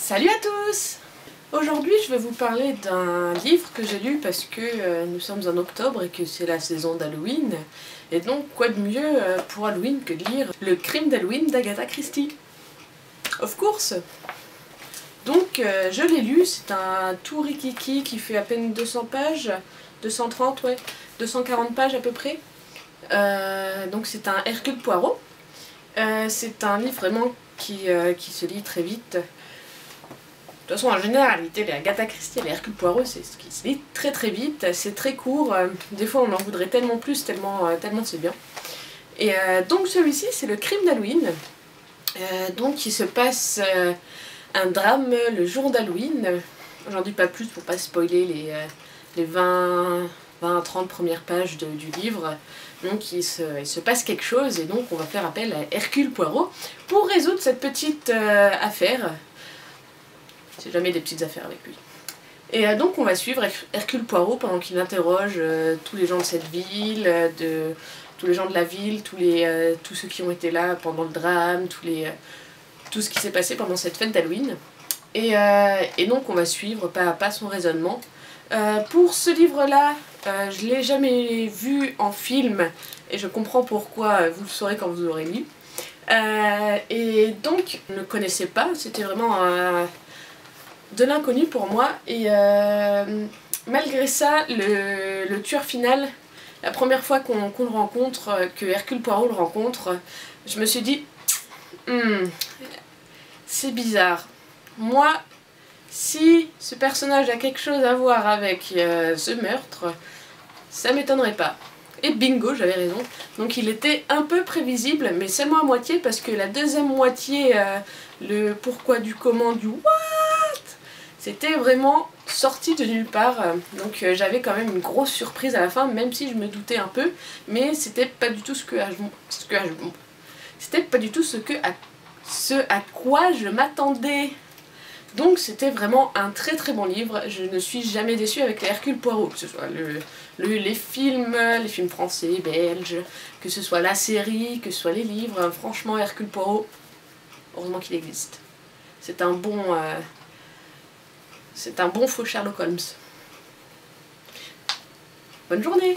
Salut à tous! Aujourd'hui je vais vous parler d'un livre que j'ai lu parce que nous sommes en octobre et que c'est la saison d'Halloween. Et donc quoi de mieux pour Halloween que de lire Le crime d'Halloween d'Agatha Christie. Of course! Donc je l'ai lu, c'est un tout rikiki qui fait à peine 200 pages, 230 ouais, 240 pages à peu près. Donc c'est un Hercule Poirot. C'est un livre vraiment qui se lit très vite. De toute façon, en généralité, les Agatha Christie et les Hercule Poirot, c'est ce qui se lit très très vite, c'est très court, des fois on en voudrait tellement plus, tellement c'est bien. Et donc celui-ci, c'est le crime d'Halloween. Donc il se passe un drame le jour d'Halloween. J'en dis pas plus pour pas spoiler les 20-30 premières pages du livre. Donc il se passe quelque chose et donc on va faire appel à Hercule Poirot pour résoudre cette petite affaire. C'est jamais des petites affaires avec lui. Et donc on va suivre Hercule Poirot pendant qu'il interroge tous les gens de cette ville, tous les gens de la ville, tous ceux qui ont été là pendant le drame, tout ce qui s'est passé pendant cette fête d'Halloween. Et donc on va suivre pas à pas son raisonnement. Pour ce livre-là, je ne l'ai jamais vu en film et je comprends pourquoi, vous le saurez quand vous l'aurez lu. Et donc je ne le connaissais pas, c'était vraiment de l'inconnu pour moi. Et malgré ça, le tueur final, la première fois qu'on le rencontre, que Hercule Poirot le rencontre, je me suis dit c'est bizarre. Moi, si ce personnage a quelque chose à voir avec ce meurtre, ça m'étonnerait pas. Et bingo, j'avais raison. Donc il était un peu prévisible, mais seulement à moitié, parce que la deuxième moitié, le pourquoi du comment du what, c'était vraiment sorti de nulle part. Donc j'avais quand même une grosse surprise à la fin, même si je me doutais un peu, mais c'était pas du tout c'était pas du tout ce à quoi je m'attendais. Donc c'était vraiment un très très bon livre. Je ne suis jamais déçue avec les Hercule Poirot, que ce soit les films français, belges, que ce soit la série, que ce soit les livres. Franchement, Hercule Poirot, heureusement qu'il existe. C'est un bon faux Sherlock Holmes. Bonne journée!